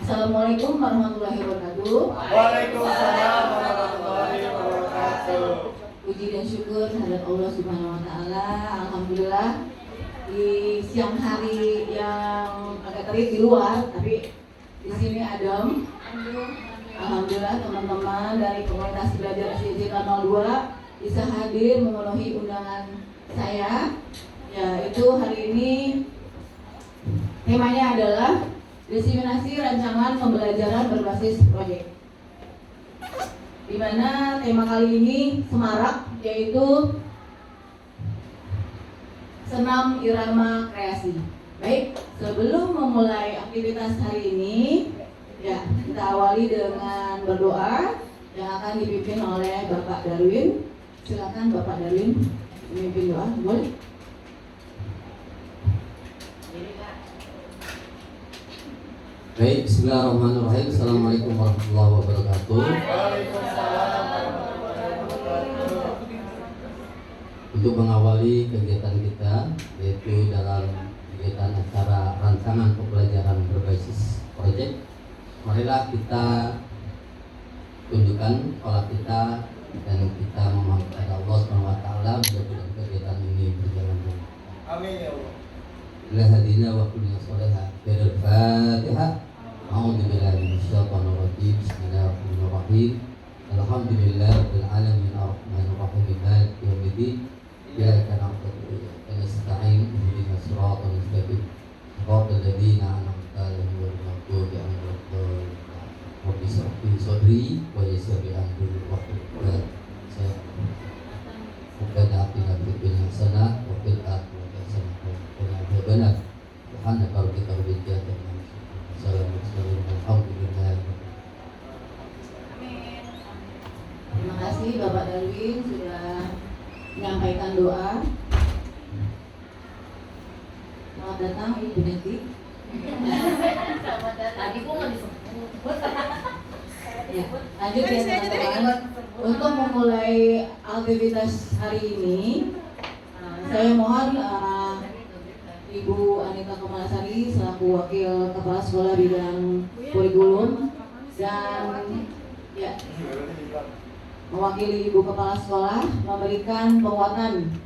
Assalamualaikum warahmatullahi wabarakatuh. Waalaikumsalam warahmatullahi wabarakatuh. Puji dan syukur kehadirat Allah Subhanahu wa taala. Alhamdulillah di siang hari yang agak terik di luar, tapi di sini adem. Alhamdulillah teman-teman dari komunitas belajar SDJ 02 bisa hadir memenuhi undangan saya. Yaitu hari ini temanya adalah diseminasi rancangan pembelajaran berbasis proyek. Di mana tema kali ini semarak, yaitu senam irama kreasi. Baik, sebelum memulai aktivitas hari ini, kita awali dengan berdoa yang akan dipimpin oleh Bapak Darwin. Silakan Bapak Darwin memimpin doa, boleh? Baik, bismillahirrahmanirrahim. Assalamualaikum warahmatullahi wabarakatuh. Waalaikumsalam warahmatullahi wabarakatuh. Untuk mengawali kegiatan kita, yaitu dalam kegiatan acara rancangan pembelajaran berbasis proyek, marilah kita tunjukkan pola kita dan kita memohon kepada Allah SWT mudah-mudahan kegiatan ini berjalan dengan baik. Amin ya Allah. Lahadina wa kulli salihah. Al-Fatihah. A'udzubillahi minasyaitonir rajim. Bismillahirrahmanirrahim. Alhamdulillahirabbil alamin arrahmanir rahim maliki yaumiddin. Iyyaka na'budu wa iyyaka nasta'in. Ihdinas siratal mustaqim. Siratal ladzina an'amta 'alaihim ghairil maghdubi 'alaihim waladdallin. Rabbi shrah li sadri wa yassir li amri wahlul 'uqdatam min lisani. Rabbana atina fid dunya hasanah wa fil akhirati hasanah wa qina adzabannar. Subhanaka rabbika rabbil izzati amma yasifun. Assalamualaikum warahmatullahi wabarakatuh. Terima kasih Bapak Darwin sudah menyampaikan doa. Selamat datang Ibu Neti. Tadi gua nggak disebut. Ya, lanjut ya teman-teman. Untuk memulai aktivitas hari ini, saya mohon Ibu Anita Kemalasari selaku Wakil Kepala Sekolah Bidang Kurikulum dan mewakili Ibu Kepala Sekolah memberikan penguatan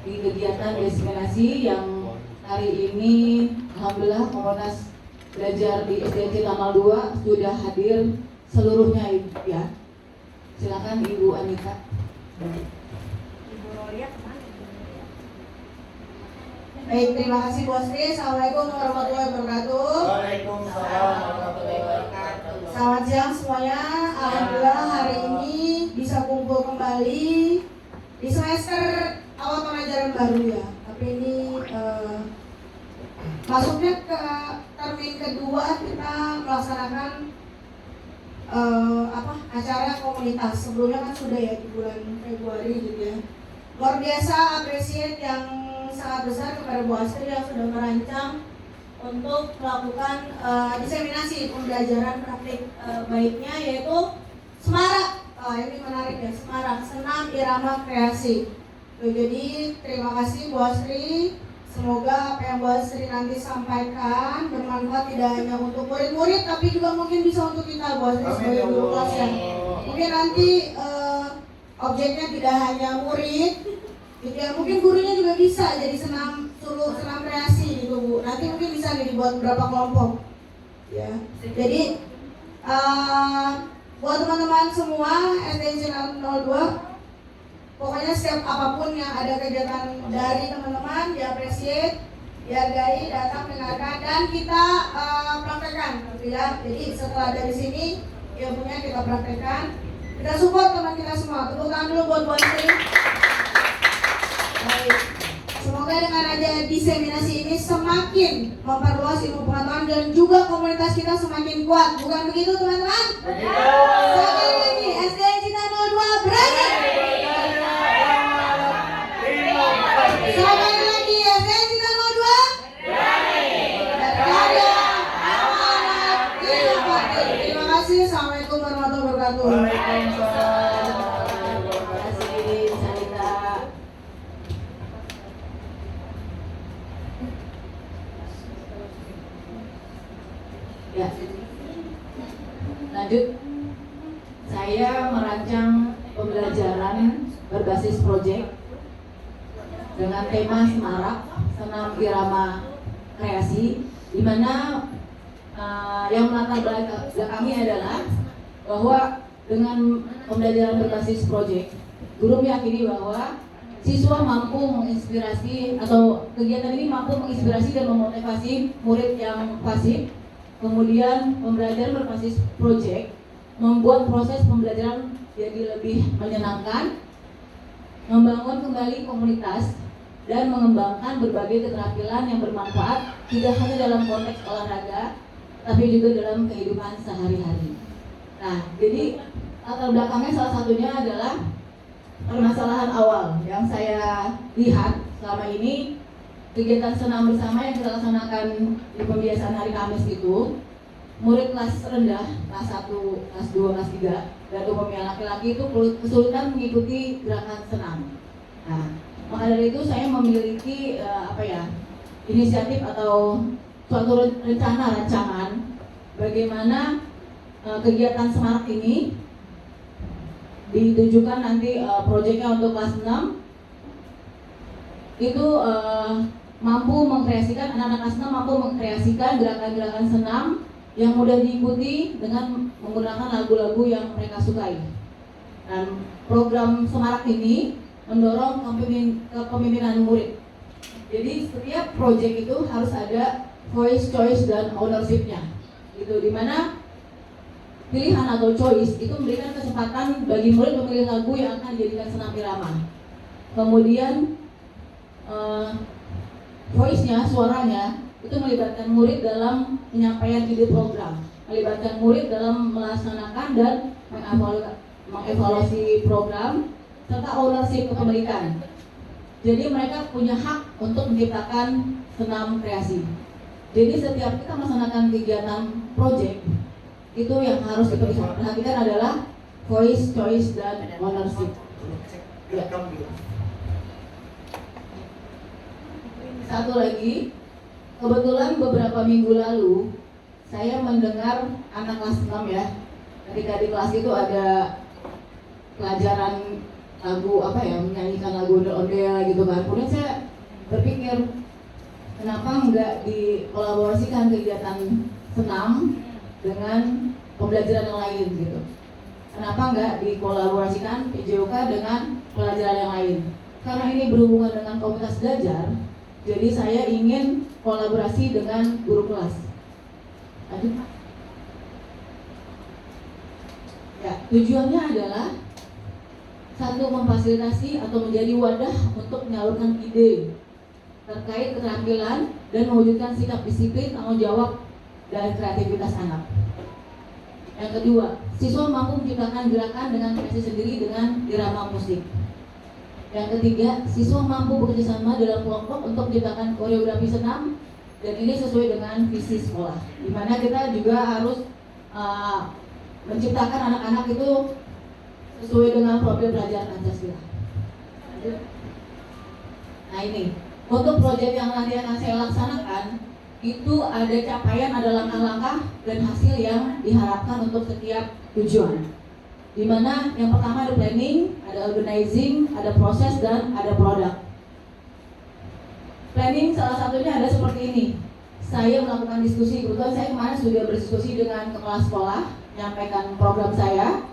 di kegiatan diseminasi yang hari ini alhamdulillah komunitas belajar di SDJ Tamal 2 sudah hadir seluruhnya ya. Silakan Ibu Anita. Ibu Rolia kemana? Baik, terima kasih Bu Sri. Assalamualaikum warahmatullahi wabarakatuh. Waalaikumsalam warahmatullahi wabarakatuh. Selamat siang semuanya. Alhamdulillah hari ini bisa kumpul kembali di semester awal pengajaran baru ya. Tapi ini masuknya ke termin kedua kita melaksanakan acara komunitas. Sebelumnya kan sudah ya di bulan Februari gitu ya. Luar biasa appreciate yang sangat besar kepada Bu Astri yang sudah merancang untuk melakukan diseminasi pembelajaran praktik baiknya, yaitu semarak. Ini menarik ya, semarak senam irama kreasi. Jadi terima kasih Bu Astri. Semoga apa yang Bu Astri nanti sampaikan bermanfaat tidak hanya untuk murid-murid, tapi juga mungkin bisa untuk kita Bu Astri sebagai guru kelas ya. Mungkin nanti objeknya tidak hanya murid, gitu ya. Mungkin gurunya juga bisa jadi senam kreasi gitu Bu. Nanti mungkin bisa nih dibuat beberapa kelompok. Ya. Jadi buat teman-teman semua SDJ 02, pokoknya setiap apapun yang ada kegiatan dari teman-teman diapresiasi, dihargai, datang dengarkan dan kita praktekkan gitu ya. Jadi setelah dari sini ilmunya kita praktekkan, kita support teman kita semua. Tepuk tangan dulu buat Bu Astri. Baik. Semoga dengan ada diseminasi ini semakin memperluas ilmu pengetahuan dan juga komunitas kita semakin kuat. Bukan begitu teman-teman? Sekali lagi SDJ 02 berani. Sekali lagi SDJ 02 berani. Berkarya, amanat, inovatif. Terima kasih. Assalamualaikum warahmatullahi wabarakatuh. Waalaikumsalam. Terima kasih Sanita. Ya, lanjut. Saya merancang pembelajaran berbasis proyek dengan tema semarak, senam irama kreasi, di mana yang melatar belakangi adalah bahwa dengan pembelajaran berbasis proyek, guru meyakini bahwa siswa mampu menginspirasi atau kegiatan ini mampu menginspirasi dan memotivasi murid yang pasif. Kemudian pembelajaran berbasis proyek membuat proses pembelajaran jadi lebih menyenangkan, membangun kembali komunitas, dan mengembangkan berbagai keterampilan yang bermanfaat tidak hanya dalam konteks olahraga, tapi juga dalam kehidupan sehari-hari. Nah, jadi latar belakangnya salah satunya adalah permasalahan awal yang saya lihat selama ini. Kegiatan senam bersama yang kita laksanakan di pembiasaan hari Kamis itu, murid kelas rendah, kelas 1, kelas 2, kelas 3, dan umumnya laki-laki itu kesulitan mengikuti gerakan senam. Nah, maka dari itu saya memiliki inisiatif atau suatu rancangan bagaimana kegiatan semarak ini ditujukan nanti proyeknya untuk kelas 6 itu mampu mengkreasikan, anak-anak kelas 6 mampu mengkreasikan gerakan-gerakan senam yang mudah diikuti dengan menggunakan lagu-lagu yang mereka sukai. Dan program semarak ini mendorong kepemimpinan murid. Jadi setiap proyek itu harus ada voice, choice, dan ownership-nya. Gitu, dimana pilihan atau choice itu memberikan kesempatan bagi murid memilih lagu yang akan dijadikan senam irama. Kemudian voice-nya, suaranya itu melibatkan murid dalam penyampaian ide program, melibatkan murid dalam melaksanakan dan mengevaluasi program, serta ownership kepemilikan. Jadi mereka punya hak untuk menciptakan senam kreasi. Jadi setiap kita melaksanakan kegiatan project, itu yang harus kita perhatikan adalah voice, choice, dan ownership. Ya. Satu lagi, kebetulan beberapa minggu lalu saya mendengar anak kelas 6 ya, ketika di kelas itu ada pelajaran lagu menyanyikan lagu ondel-ondel gitu kan. Kemudian saya berpikir, kenapa enggak dikolaborasikan kegiatan senam dengan pembelajaran yang lain gitu. Kenapa enggak dikolaborasikan PJOK dengan pelajaran yang lain? Karena ini berhubungan dengan komunitas belajar, jadi saya ingin kolaborasi dengan guru kelas. Lanjut. Ya, tujuannya adalah satu, memfasilitasi atau menjadi wadah untuk menyalurkan ide terkait keterampilan dan mewujudkan sikap disiplin, tanggung jawab, dan kreativitas anak. Yang kedua, siswa mampu menciptakan gerakan dengan kreasi sendiri dengan irama musik. Yang ketiga, siswa mampu bekerjasama dalam kelompok untuk menciptakan koreografi senam, dan ini sesuai dengan visi sekolah, di mana kita juga harus menciptakan anak-anak itu sesuai dengan profil pelajaran Pancasila. Nah ini, untuk proyek yang nanti akan saya laksanakan, itu ada capaian, ada langkah-langkah dan hasil yang diharapkan untuk setiap tujuan. Di mana yang pertama ada planning, ada organizing, ada proses, dan ada produk. Planning salah satunya ada seperti ini. Saya melakukan diskusi, kebetulan saya kemarin sudah berdiskusi dengan kepala sekolah, menyampaikan program saya.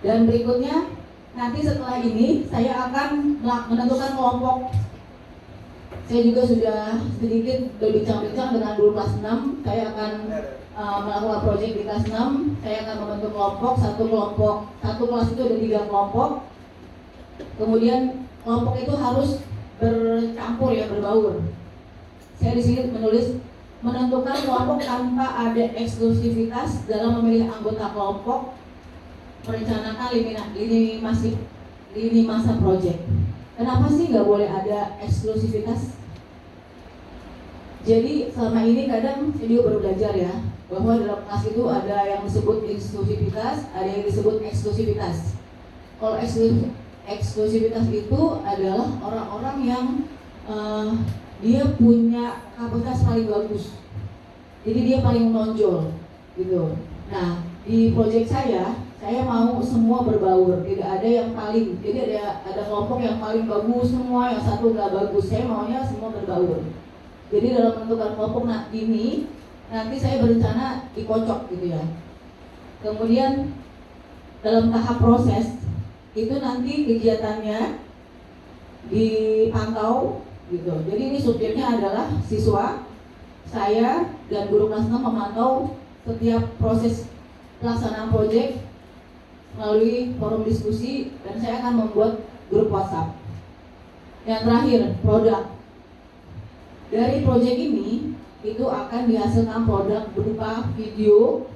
Dan berikutnya, nanti setelah ini saya akan menentukan kelompok. Saya juga sudah sedikit berbincang-bincang dengan guru kelas 6. Saya akan melakukan proyek di kelas 6. Saya akan membentuk kelompok, satu kelas itu ada 3 kelompok. Kemudian kelompok itu harus bercampur ya, berbaur. Saya di sini menulis menentukan kelompok tanpa ada eksklusivitas dalam memilih anggota kelompok, merencanakan lini masa proyek. Kenapa sih nggak boleh ada eksklusivitas? Jadi selama ini kadang saya juga baru belajar ya, bahwa dalam kelas itu ada yang disebut eksklusivitas, ada yang disebut eksklusivitas. Kalau eksklusivitas itu adalah orang-orang yang dia punya kapasitas paling bagus. Jadi dia paling menonjol gitu. Nah, di proyek saya mau semua berbaur, tidak ada yang paling. Jadi ada kelompok yang paling bagus semua, yang satu nggak bagus. Saya maunya semua berbaur. Jadi dalam menentukan kelompok ini nanti saya berencana dikocok gitu ya. Kemudian dalam tahap proses itu nanti kegiatannya dipantau gitu. Jadi ini subjeknya adalah siswa, saya dan guru kelas 6 memantau setiap proses pelaksanaan proyek melalui forum diskusi, dan saya akan membuat grup WhatsApp. Yang terakhir, produk. Dari proyek ini itu akan dihasilkan produk berupa video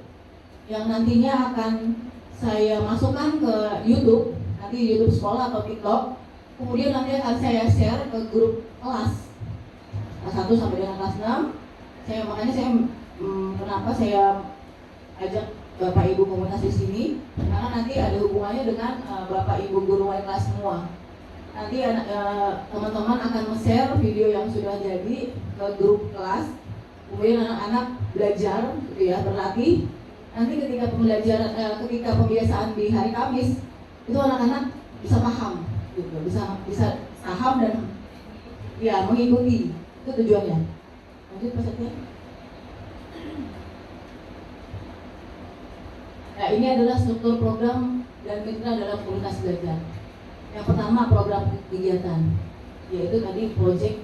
yang nantinya akan saya masukkan ke YouTube, nanti YouTube sekolah atau TikTok. Kemudian nanti akan saya share ke grup kelas 1 sampai dengan kelas 6. Makanya kenapa saya ajak Bapak Ibu komunitas di sini, karena nanti ada hubungannya dengan Bapak Ibu guru wali kelas semua. Nanti teman-teman akan share video yang sudah jadi ke grup kelas. Kemudian anak-anak belajar gitu ya, berlatih. Nanti ketika pembelajaran ketika pembiasaan di hari Kamis itu anak-anak bisa paham gitu, bisa paham dan ya mengikuti. Itu tujuannya. Lanjut Pak Satya. Nah, ini adalah struktur program dan mitra dalam komunitas belajar. Yang pertama, program kegiatan, yaitu tadi proyek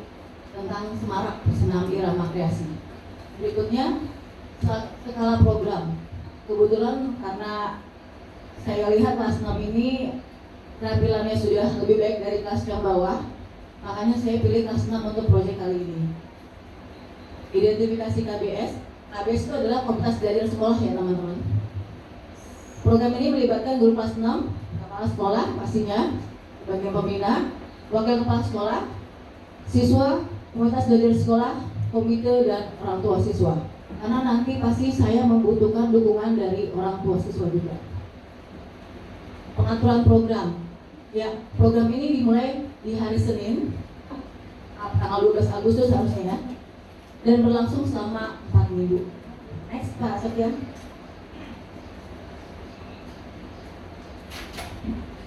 tentang semarak senam irama kreasi. Berikutnya, skala program. Kebetulan karena saya lihat kelas 6 ini tampilannya sudah lebih baik dari kelas yang bawah, makanya saya pilih kelas 6 untuk proyek kali ini. Identifikasi KBS. KBS itu adalah komunitas belajar sekolah ya teman-teman. Program ini melibatkan guru kelas 6, kepala sekolah pastinya, bagian pembina, wakil kepala sekolah, siswa, komunitas belajar sekolah, komite, dan orang tua siswa. Karena nanti pasti saya membutuhkan dukungan dari orang tua siswa juga. Pengaturan program. Ya, program ini dimulai di hari Senin, tanggal 12 Agustus harusnya ya, dan berlangsung selama 4 minggu. Next, Pak Satya.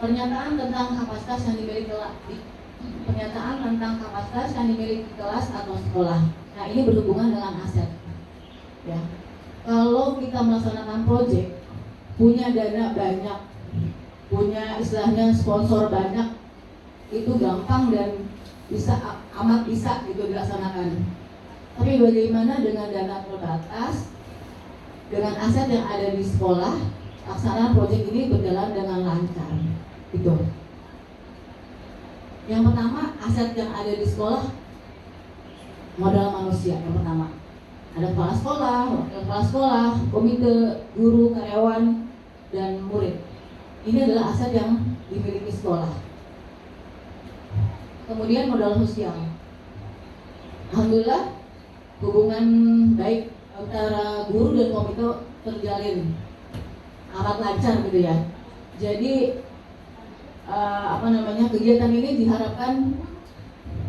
Pernyataan tentang kapasitas yang dimiliki kelas atau sekolah. Nah, ini berhubungan dengan aset. Ya, kalau kita melaksanakan proyek, punya dana banyak, punya istilahnya sponsor banyak, itu gampang dan amat bisa gitu dilaksanakan. Tapi bagaimana dengan dana terbatas, dengan aset yang ada di sekolah, pelaksanaan proyek ini berjalan dengan lancar. Itu. Yang pertama, aset yang ada di sekolah, modal manusia yang pertama. Ada kepala sekolah, wakil kepala sekolah, komite, guru, karyawan, dan murid. Ini adalah aset yang dimiliki sekolah. Kemudian modal sosial. Alhamdulillah, hubungan baik antara guru dan komite terjalin amat lancar gitu ya. Jadi kegiatan ini diharapkan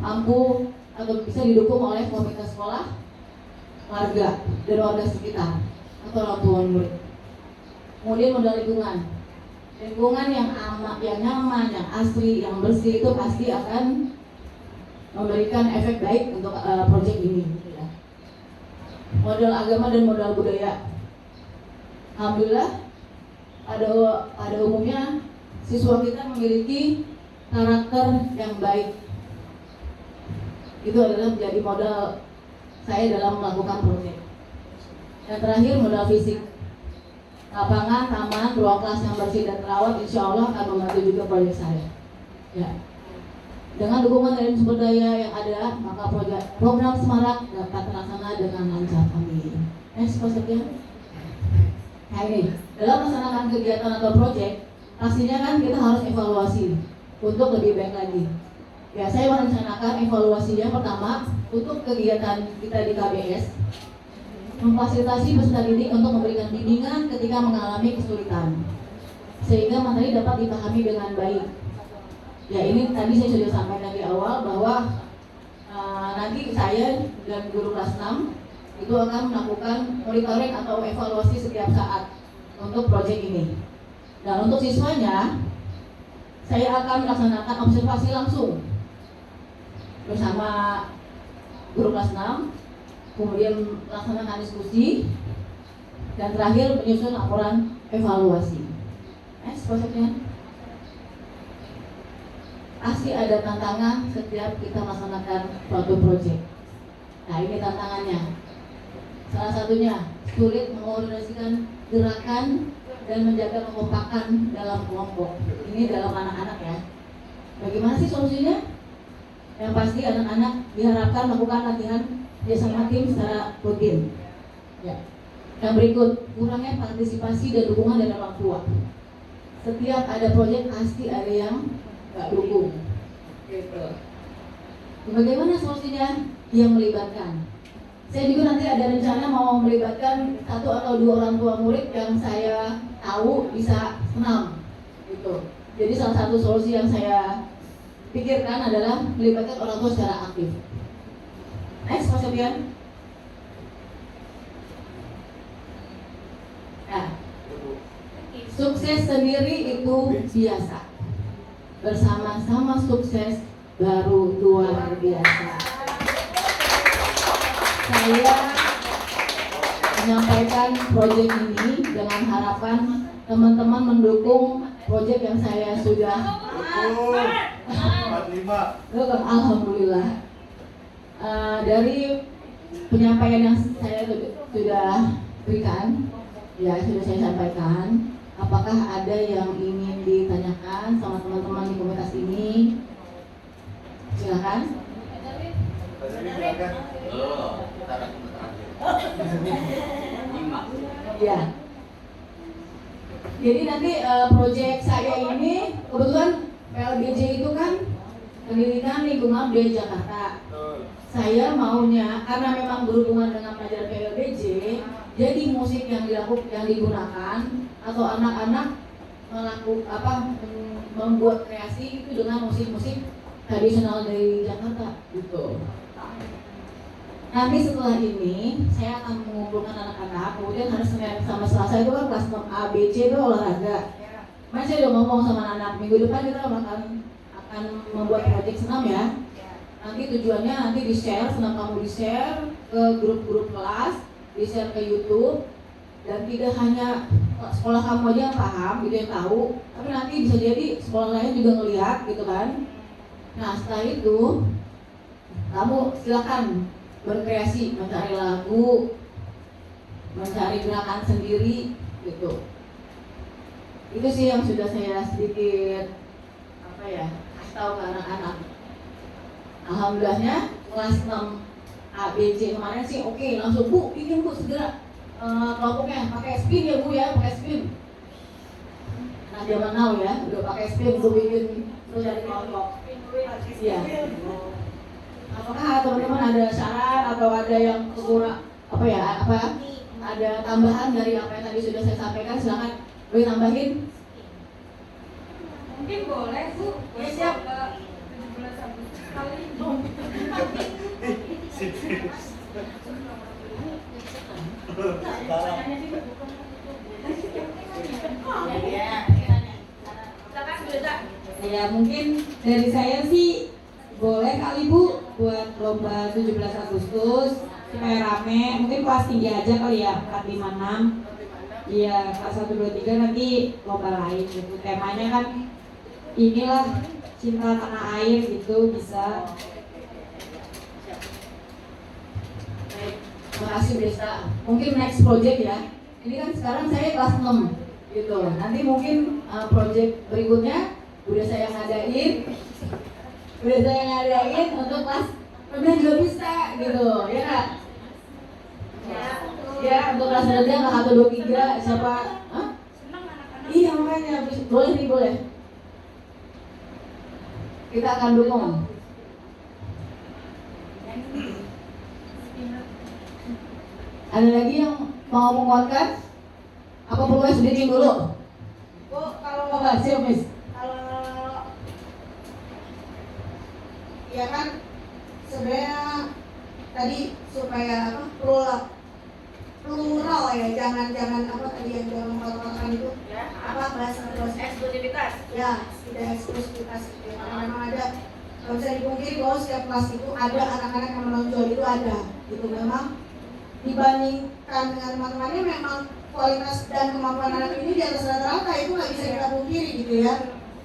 mampu atau bisa didukung oleh komunitas sekolah, warga dan warga sekitar atau orang tua murid. Kemudian modal lingkungan yang aman, yang nyaman, yang asri, yang bersih, itu pasti akan memberikan efek baik untuk proyek ini gitu ya. Modal agama dan modal budaya. Alhamdulillah pada umumnya siswa kita memiliki karakter yang baik. Itu adalah menjadi modal saya dalam melakukan proyek. Yang terakhir, modal fisik. Lapangan, taman, ruang kelas yang bersih dan terawat, insya Allah akan membantu juga proyek saya. Ya. Dengan dukungan dari sumber daya yang ada, maka program Semarak dapat terlaksana dengan lancar. Amin. Next, Pak Satya. Nah ini, dalam melaksanakan kegiatan atau proyek, pastinya kan kita harus evaluasi untuk lebih baik lagi. Ya, saya merencanakan evaluasinya pertama untuk kegiatan kita di KBS, memfasilitasi peserta didik untuk memberikan bimbingan ketika mengalami kesulitan, sehingga materi dapat dipahami dengan baik. Ya, ini tadi saya sudah sampaikan di awal bahwa nanti saya dan guru kelas 6 itu akan melakukan monitoring atau evaluasi setiap saat untuk proyek ini. Dan untuk siswanya, saya akan melaksanakan observasi langsung bersama guru kelas 6, kemudian melaksanakan diskusi, dan terakhir menyusun laporan evaluasi. Next, prosesnya. Pasti ada tantangan setiap kita melaksanakan suatu proyek. Nah, ini tantangannya. Salah satunya, sulit mengkoordinasikan gerakan dan menjaga kekompakan dalam kelompok. Ini dalam anak-anak ya. Bagaimana sih solusinya? Yang pasti anak-anak diharapkan melakukan latihan bersama tim secara rutin. Ya. Yang berikut, kurangnya partisipasi dan dukungan dari orang tua. Setiap ada proyek pasti ada yang nggak dukung. Gitu. Bagaimana solusinya? Yang melibatkan. Saya juga nanti ada rencana mau melibatkan 1 atau 2 orang tua murid yang saya tahu bisa senam. Gitu. Jadi salah satu solusi yang saya pikirkan adalah melibatkan orang tua secara aktif. Next, Mas Sofian. Nah, sukses sendiri itu biasa. Bersama-sama sukses baru luar biasa. Saya menyampaikan proyek ini dengan harapan teman-teman mendukung proyek yang saya sudah. 45. Alhamdulillah. Dari penyampaian yang saya sudah berikan, ya sudah saya sampaikan. Apakah ada yang ingin ditanyakan sama teman-teman di komunitas ini? Silakan. Ya. Jadi nanti proyek saya ini kebetulan PLBJ itu kan Pendidikan Lingkungan Budaya Jakarta. Saya maunya karena memang berhubungan dengan pelajaran PLBJ, jadi musik yang digunakan atau anak-anak membuat kreasi itu dengan musik-musik tradisional dari Jakarta gitu. Nanti setelah ini saya akan mengumpulkan anak-anak, kemudian hari Senin sama Selasa itu kan kelas 6 A, B, C itu olahraga. Mas saya udah ngomong sama anak, minggu depan kita akan membuat proyek senam ya. Nanti tujuannya nanti di-share, senam kamu di-share ke grup-grup kelas, di-share ke YouTube, dan tidak hanya sekolah kamu aja yang paham, gitu yang tahu, tapi nanti bisa jadi sekolah lain juga ngelihat gitu kan. Nah setelah itu kamu silakan berkreasi, mencari lagu, mencari gerakan sendiri gitu. Itu sih yang sudah saya sedikit kasih tahu ke anak-anak. Alhamdulillahnya kelas 6 A, B, C kemarin sih oke, langsung Bu, bikin Bu segera kelompoknya pakai spin ya Bu ya, pakai spin. Nah zaman now ya, udah pakai spin untuk bikin terus dari kelompok. Iya. Apakah teman-teman ada saran atau ada yang kurang ada tambahan dari apa yang tadi sudah saya sampaikan? Silakan boleh tambahin. Mungkin boleh Bu, Ya, siap. 17 Agustus kali ini. Ya mungkin dari saya sih boleh kali Bu buat lomba 17 Agustus supaya rame, mungkin kelas tinggi aja kali ya, 4, 5, 6. Iya, kelas 1, 2, 3 nanti lomba lain gitu. Temanya kan inilah cinta tanah air gitu, bisa. Terima kasih Desa. Mungkin next project ya. Ini kan sekarang saya kelas 6 gitu. Nanti mungkin project berikutnya udah saya ngadain untuk kelas rendah juga bisa gitu, ya Kak? Ya, untuk kelas rendah kelas 1, 2, 3 siapa? Hah? Senang anak-anak. Iya makanya boleh nih boleh. Kita akan dukung. Ada lagi yang mau menguatkan? Apa perlu sedikit dulu? Bu, kalau Siap, Miss. ya kan sebenarnya tadi supaya apa plural ya, jangan apa tadi yang dalam kotak-kotakan itu apa bahasa Eksklusivitas. ya, tidak eksklusivitas gitu ya. Karena memang ada, nggak bisa dipungkiri bahwa setiap kelas itu ada anak-anak yang menonjol, itu ada gitu. Memang dibandingkan dengan teman-temannya memang kualitas dan kemampuan anak ini di atas rata-rata, itu nggak bisa kita pungkiri gitu ya.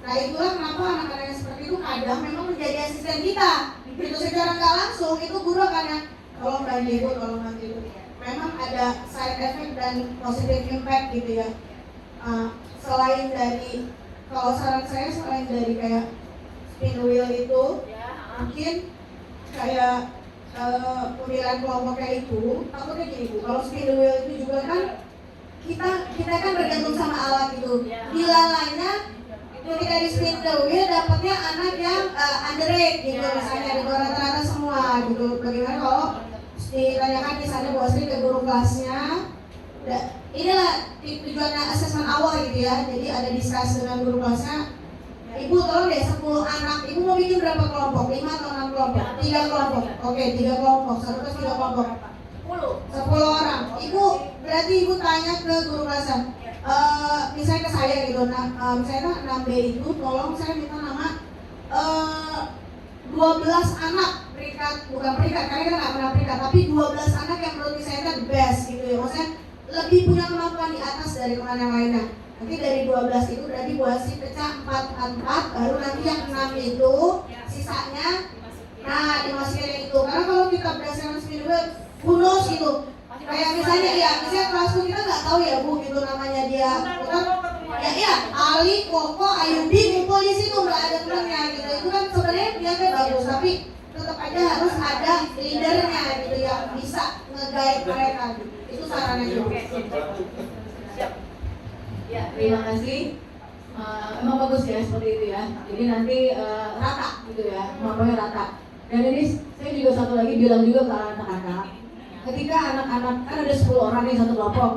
Nah itulah kenapa anak-anak yang seperti itu kadang memang menjadi asisten kita gitu, secara nggak langsung itu guru akan yang tolong bantu ibu, tolong bantu ibu. Memang ada side effect dan positive impact gitu ya. Selain dari, kalau saran saya selain dari kayak spin wheel itu, mungkin kayak pemilihan kelompoknya itu, takutnya gini Bu, kalau spin wheel itu juga kan kita kan bergantung sama alat itu. Dilalanya ketika di spin the wheel dapatnya anak yang underage gitu, misalnya di bawah rata-rata semua gitu. Bagaimana kalau ditanyakan misalnya Bu Asri ke guru kelasnya, inilah tujuannya asesmen awal gitu ya. Jadi ada diskusi dengan guru kelasnya, Ibu tolong deh 10 anak, Ibu mau bikin berapa kelompok? 5 atau 6 kelompok? 3 kelompok. Oke, 3 kelompok, 1 plus 3 kelompok 10 orang. Ibu, berarti Ibu tanya ke guru kelasnya, misalnya ke saya gitu, misalnya 6B itu tolong saya minta nama 12 anak bukan peringkat, karena kita nggak pernah peringkat, tapi 12 anak yang menurut saya kan best gitu ya, maksudnya lebih punya kemampuan di atas dari teman yang lainnya. Nanti dari 12 itu berarti Bu Asri pecah 4, baru nanti yang 6 itu sisanya dimasukin yang itu. Karena kalau kita berdasarkan spin wheel, who knows gitu, kayak misalnya kelasku kita nggak tahu ya Bu gitu namanya dia, bukan ya Ali, Koko, Ayubi kumpul di situ nggak ada temennya gitu. Itu kan sebenarnya dia kan bagus, tapi tetap aja harus ada leadernya gitu yang bisa nge-guide mereka gitu. Itu sarannya Bu. Ya, terima kasih. Emang bagus ya seperti itu ya. Jadi nanti rata gitu ya, kemampuannya rata. Dan ini saya juga satu lagi bilang juga ke anak-anak, ketika anak-anak kan ada 10 orang nih satu kelompok.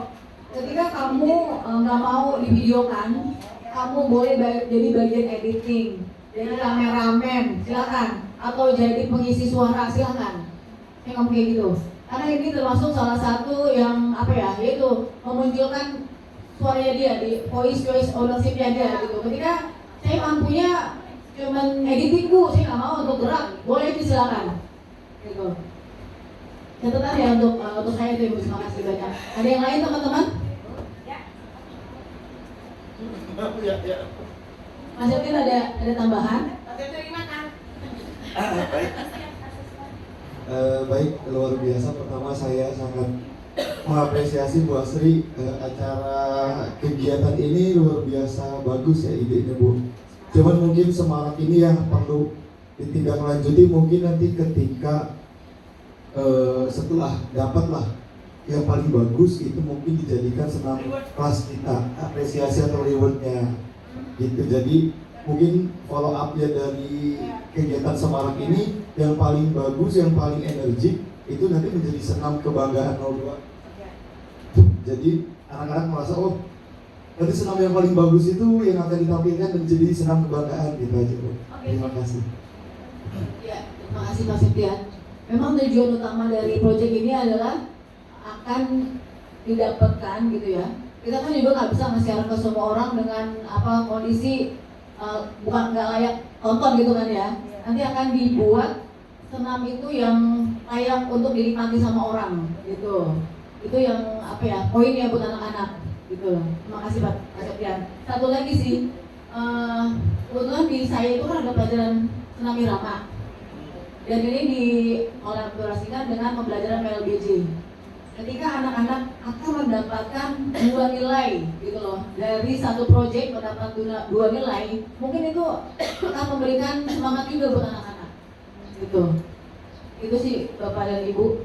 Ketika kamu nggak mau divideokan, kamu boleh jadi bagian editing, jadi kameramen, silakan, atau jadi pengisi suara, silakan. Saya ngomong kayak gitu. Karena ini termasuk salah satu yang yaitu memunculkan suaranya dia, di voice ownership-nya dia gitu. Ketika saya mampunya cuman editing Bu, saya nggak mau untuk gerak, boleh itu silakan. Gitu. Catatan ya untuk saya itu Ibu, terima kasih banyak. Ada yang lain teman-teman? Ya. Mas Yatin ada tambahan? Baik, luar biasa. Pertama saya sangat mengapresiasi Bu Asri, acara kegiatan ini luar biasa bagus ya idenya Bu. Cuman mungkin semarak ini yang perlu ditindaklanjuti mungkin nanti ketika setelah dapatlah yang paling bagus itu mungkin dijadikan senam kelas kita, apresiasi atau rewardnya gitu. Jadi mungkin follow up ya dari kegiatan semarak ini, yang paling bagus, yang paling energik itu nanti menjadi senam kebanggaan 02. Jadi anak-anak merasa nanti senam yang paling bagus itu yang akan ditampilkan dan menjadi senam kebanggaan gitu aja Bu. Terima kasih. Ya, terima kasih Pak Septian. Memang tujuan utama dari proyek ini adalah akan didapatkan gitu ya. Kita kan juga nggak bisa nge-share ke semua orang dengan kondisi bukan nggak layak tonton gitu kan ya. Nanti akan dibuat senam itu yang layak untuk dinikmati sama orang gitu. Itu yang poinnya buat anak-anak gitu. Terima kasih Pak Septian. Satu lagi sih, kebetulan di saya itu kan ada pelajaran senam irama, dan ini dikolaborasikan dengan pembelajaran PLBJ. Ketika anak-anak akan mendapatkan 2 nilai gitu loh, dari satu proyek mendapat 2 nilai, mungkin itu akan memberikan semangat juga buat anak-anak gitu. Itu sih Bapak dan Ibu.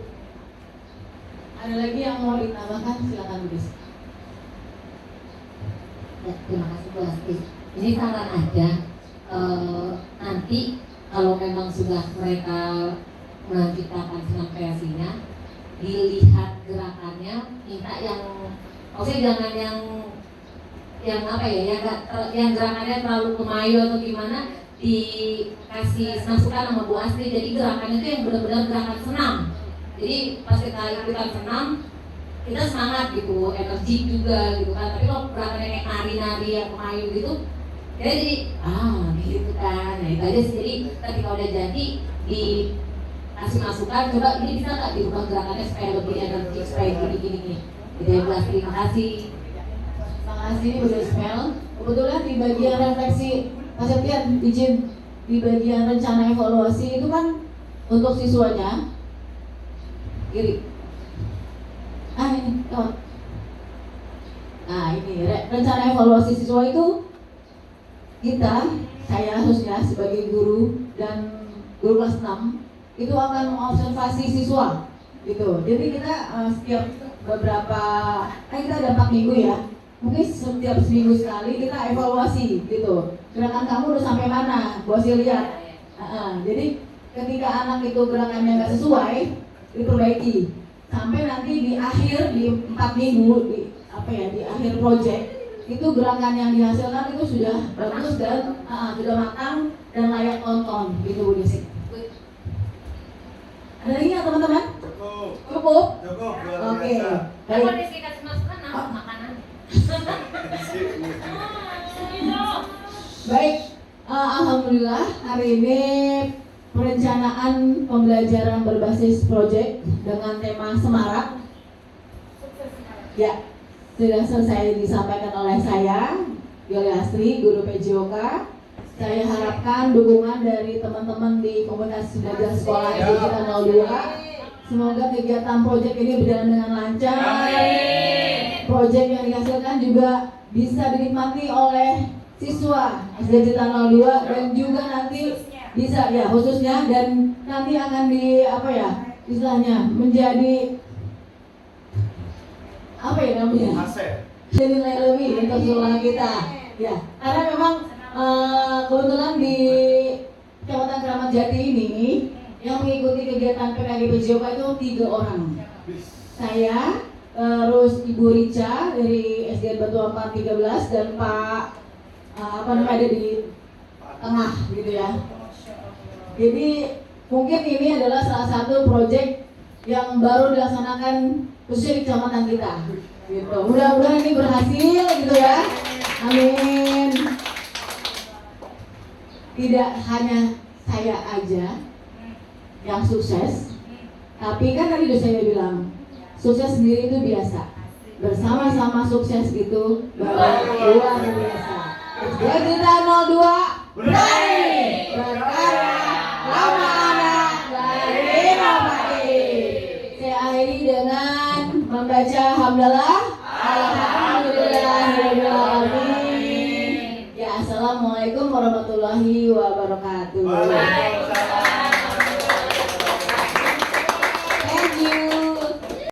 Ada lagi yang mau ditambahkan, silakan guys. Ya, terima kasih Bu Asri. Ini saran aja, nanti kalau memang sudah mereka menciptakan senam kreasinya, dilihat gerakannya, minta yang maksudnya jangan yang gerakannya terlalu kemayu atau gimana, dikasih masukan sama Bu Asri. Jadi gerakannya itu yang benar-benar gerakan senam, Jadi pas kita ikutan senam, kita semangat gitu, energi juga gitu kan. Tapi kalau gerakannya kayak nari-nari yang pemayu gitu, kita jadi gitu kan. Nah itu aja sih. Jadi ketika udah jadi dikasih masukan, coba ini bisa nggak diubah gerakannya supaya lebih energi, supaya gini. Gitu ya Bu Astri, terima kasih. Terima kasih Bu Desmel. Kebetulan di bagian refleksi, Pak Septian izin, di bagian rencana evaluasi itu kan untuk siswanya kiri. Ini kawan. Nah ini rencana evaluasi siswa itu saya khususnya sebagai guru dan guru kelas 6 itu akan mengobservasi siswa gitu. Jadi kita setiap beberapa kita ada 4 minggu ya. Mungkin setiap seminggu sekali kita evaluasi gitu. Gerakan kamu udah sampai mana? Bu Asri lihat. Jadi ketika anak itu gerakannya nggak sesuai, diperbaiki. Sampai nanti di akhir di 4 minggu di akhir proyek itu gerakan yang dihasilkan itu sudah bagus dan sudah matang dan layak tonton gitu Bu Desi. Ada lagi nggak teman-teman? Cukup? Luar Oke. biasa. Kalau dikasih masukan apa makanan? Baik, alhamdulillah hari ini perencanaan pembelajaran berbasis proyek dengan tema Semarak ya sudah selesai disampaikan oleh saya, Yoli Astri, guru PJOK. Saya harapkan dukungan dari teman-teman di komunitas belajar sekolah digital 02. Semoga kegiatan proyek ini berjalan dengan lancar. Proyek yang dihasilkan juga bisa dinikmati oleh siswa SD Digital 02 dan juga nanti bisa ya khususnya dan nanti akan istilahnya menjadi jadi nilai lebih untuk sekolah kita ya, karena memang kebetulan di Kecamatan Keramat Jati ini yang mengikuti kegiatan PKG PJOK itu 3 orang. Saya, terus Ibu Rica dari SDN Batu Ampar 13 dan Pak ada di tengah gitu ya. Jadi mungkin ini adalah salah satu proyek yang baru dilaksanakan khususnya di kecamatan kita. Gitu. Mudah-mudahan ini berhasil gitu ya. Amin. Tidak hanya saya aja yang sukses, tapi kan tadi saya bilang sukses sendiri itu biasa. Bersama-sama sukses gitu luar biasa. Kita 02 berani berkarya lama anak dari inovatif. Saya akhiri dengan membaca hamdalah alhamdulillahirobbilalamin. Ya, assalamualaikum warahmatullahi wabarakatuh. Waalaikumsalam.